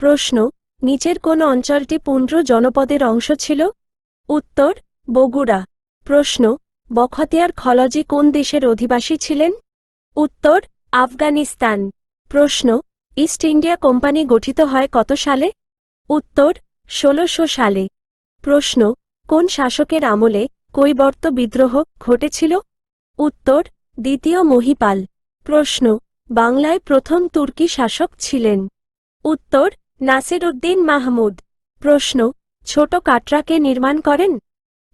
প্রশ্ন নিচের কোন অঞ্চলটি পুন্ড্র জনপদের অংশ ছিল? উত্তর বগুড়া। প্রশ্ন বখতিয়ার খলজি কোন দেশের অধিবাসী ছিলেন? উত্তর আফগানিস্তান। প্রশ্ন ইস্ট ইন্ডিয়া কোম্পানি গঠিত হয় কত সালে? উত্তর ১৬০০ সালে। প্রশ্ন কোন শাসকের আমলে কৈবর্ত বিদ্রোহ ঘটেছিল? উত্তর দ্বিতীয় মহিপাল। প্রশ্ন বাংলায় প্রথম তুর্কি শাসক ছিলেন? উত্তর নাসিরউদ্দিন মাহমুদ। প্রশ্ন ছোট কাটরা কে নির্মাণ করেন?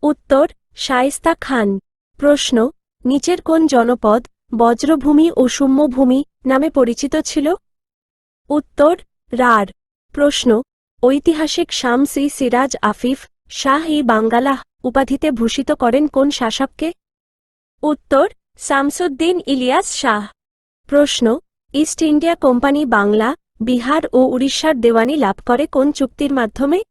উত্তর শায়েস্তা খান। প্রশ্ন নিচের কোন জনপদ বজ্রভূমি ও শূন্যভূমি নামে পরিচিত ছিল? উত্তর রাঢ়। প্রশ্ন ঐতিহাসিক শামস-ই সিরাজ আফিফ শাহ-ই বাঙ্গালাহ উপাধিতে ভূষিত করেন কোন শাসককে? উত্তর শামসুদ্দিন ইলিয়াস শাহ। প্রশ্ন East India Company Bangla, Bihar ও উড়িষ্যার দেওয়ানি লাভ করে কোন চুক্তির মাধ্যমে?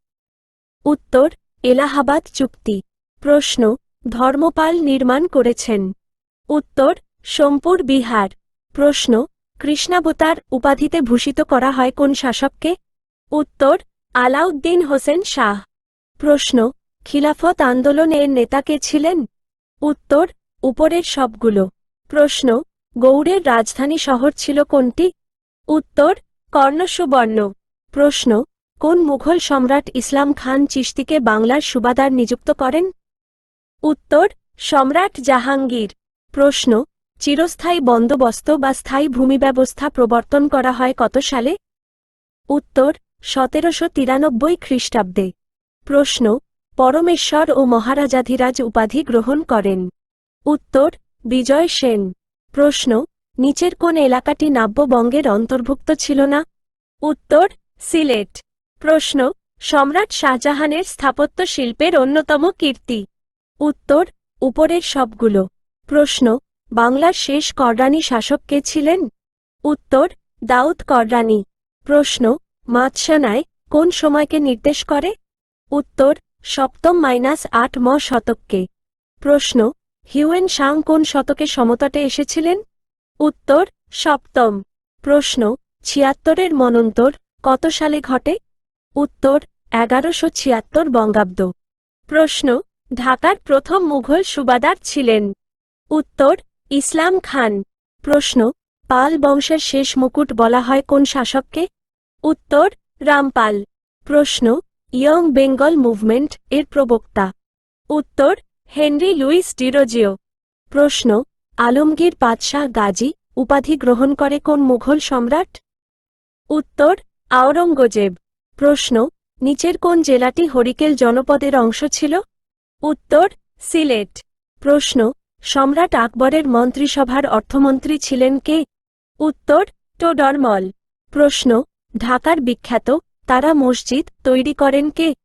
উত্তর এলাহাবাদ চুক্তি। প্রশ্ন ধর্মপাল নির্মাণ করেছেন? উত্তর সোমপুর বিহার। প্রশ্ন কৃষ্ণাবতার উপাধিতে ভূষিত করা হয় কোন শাসককে? উত্তর আলাউদ্দিন হোসেন শাহ। প্রশ্ন খিলাফত আন্দোলন এর নেতা কে ছিলেন? উত্তর উপরের সবগুলো। প্রশ্ন গৌড়ের রাজধানী শহর ছিল কোনটি? উত্তর কর্ণসুবর্ণ। প্রশ্ন কোন মুঘল সম্রাট ইসলাম খান চিশতিকে বাংলার সুবাদার নিযুক্ত করেন? উত্তর সম্রাট জাহাঙ্গীর। প্রশ্ন চিরস্থায়ী বন্দোবস্ত বা স্থায়ী ভূমি ব্যবস্থা প্রবর্তন করা হয় কত সালে? উত্তর ১৭৯৩ খ্রিস্টাব্দে। প্রশ্ন পরমেশ্বর ও মহারাজাধিরাজ উপাধি গ্রহণ করেন? উত্তর বিজয় সেন। প্রশ্ন নিচের কোন এলাকাটি নাব্যবঙ্গের অন্তর্ভুক্ত ছিল না? উত্তর সিলেট। প্রশ্ন সম্রাট শাহজাহানের স্থাপত্য শিল্পের অন্যতম কীর্তি? উত্তর উপরের সবগুলো। প্রশ্ন বাংলার শেষ কররানী শাসক কে ছিলেন? উত্তর দাউদ কররানী। প্রশ্ন মাৎসানায় কোন সময়কে নির্দেশ করে? উত্তর ৭ম-৮ ম শতককে। প্রশ্ন হিউয়েন সাং কোন শতকে সমতটে এসেছিলেন? উত্তর ৭ম। প্রশ্ন ৭৬-এর মন্বন্তর কত সালে ঘটে? উত্তর ১১৭৬ বঙ্গাব্দ। প্রশ্ন ঢাকার প্রথম মুঘল সুবাদার ছিলেন? উত্তর ইসলাম খান। প্রশ্ন পাল বংশের শেষ মুকুট বলা হয় কোন শাসককে? উত্তর রামপাল। প্রশ্ন ইয়ং বেঙ্গল মুভমেন্ট এর প্রবক্তা? উত্তর হেনরি লুইস ডিরোজিও। প্রশ্ন আলমগীর পাতশাহ গাজী উপাধি গ্রহণ করে কোন মুঘল সম্রাট? উত্তর আওরঙ্গজেব। প্রশ্ন নিচের কোন জেলাটি হরিকেল জনপদের অংশ ছিল? উত্তর সিলেট। প্রশ্ন সম্রাট আকবরের মন্ত্রিসভার অর্থমন্ত্রী ছিলেন কে? উত্তর টোডরমল। প্রশ্ন ঢাকার বিখ্যাত তারা মসজিদ তৈরি করেন কে?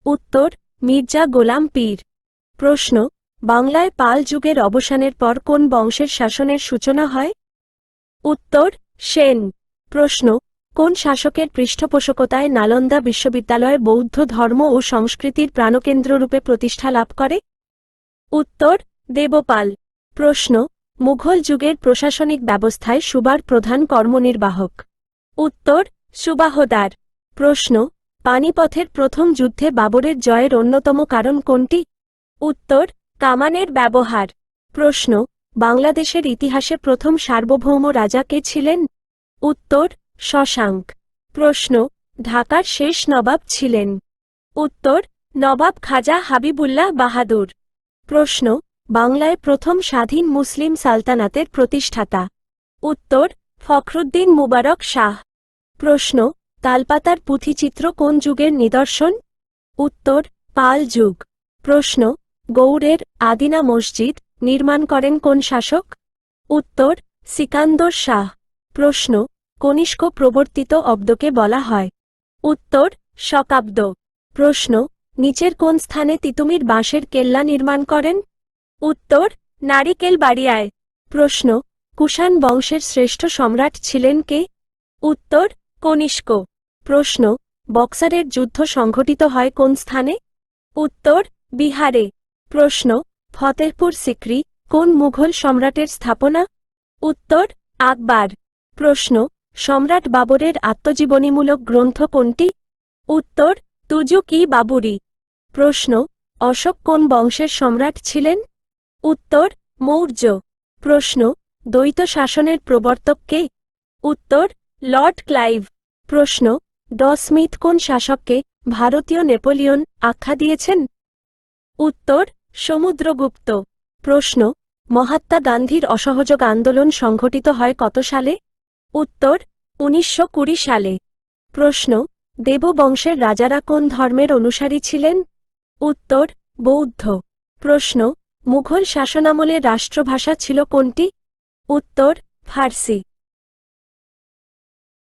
উত্তর মির্জা গোলাম পীর। প্রশ্ন বাংলায় পাল যুগের অবসানের পর কোন বংশের শাসনের সূচনা হয়? উত্তর সেন। প্রশ্ন কোন শাসকের পৃষ্ঠপোষকতায় নালন্দা বিশ্ববিদ্যালয় বৌদ্ধ ধর্ম ও সংস্কৃতির প্রাণকেন্দ্ররূপে প্রতিষ্ঠা লাভ করে? উত্তর দেবপাল। প্রশ্ন মুঘল যুগের প্রশাসনিক ব্যবস্থায় সুবার প্রধান কর্মনির্বাহক? উত্তর সুবাহদার। প্রশ্ন পানিপথের প্রথম যুদ্ধে বাবরের জয়ের অন্যতম কারণ কোনটি? উত্তর কামানের ব্যবহার। প্রশ্ন বাংলাদেশের ইতিহাসে প্রথম সার্বভৌম রাজা কে ছিলেন? উত্তর শশাঙ্ক। প্রশ্ন ঢাকার শেষ নবাব ছিলেন? উত্তর নবাব খাজা হাবিবুল্লাহ বাহাদুর। প্রশ্ন বাংলায় প্রথম স্বাধীন মুসলিম সালতানাতের প্রতিষ্ঠাতা? উত্তর ফখরুদ্দীন মুবারক শাহ। প্রশ্ন তালপাতার পুঁথিচিত্র কোন যুগের নিদর্শন? উত্তর পাল যুগ। প্রশ্ন গৌড়ের আদিনা মসজিদ নির্মাণ করেন কোন শাসক? উত্তর সিকান্দর শাহ। প্রশ্ন কনিষ্ক প্রবর্তিত অব্দকে বলা হয়? উত্তর শকাব্দ। প্রশ্ন নিচের কোন স্থানে তিতুমির বাঁশের কেল্লা নির্মাণ করেন? উত্তর নারিকেল বাড়িয়ায়। প্রশ্ন কুষাণ বংশের শ্রেষ্ঠ সম্রাট ছিলেন কে? উত্তর কনিষ্ক। প্রশ্ন বক্সারের যুদ্ধ সংঘটিত হয় কোন স্থানে? উত্তর বিহারে। প্রশ্ন ফতেহপুর সিক্রি কোন মুঘল সম্রাটের স্থাপনা? উত্তর আকবর। প্রশ্ন সম্রাট বাবরের আত্মজীবনীমূলক গ্রন্থ কোনটি? উত্তর তুজুক-ই-বাবুরি। প্রশ্ন, অশোক কোন বংশের সম্রাট ছিলেন? উত্তর মৌর্য। প্রশ্ন, দ্বৈত শাসনের প্রবর্তক কে? উত্তর লর্ড ক্লাইভ। প্রশ্ন, স্মিথ কোন শাসককে ভারতীয় নেপোলিয়ন আখ্যা দিয়েছেন? উত্তর সমুদ্রগুপ্ত। প্রশ্ন, মহাত্মা গান্ধীর অসহযোগ আন্দোলন সংঘটিত হয় কত সালে? উত্তর 1920 সালে। প্রশ্ন, দেববংশের রাজারা কোন ধর্মের অনুসারী ছিলেন? উত্তর বৌদ্ধ। প্রশ্ন, মুঘল শাসনামলে রাষ্ট্রভাষা ছিল কোনটি? উত্তর ফার্সি।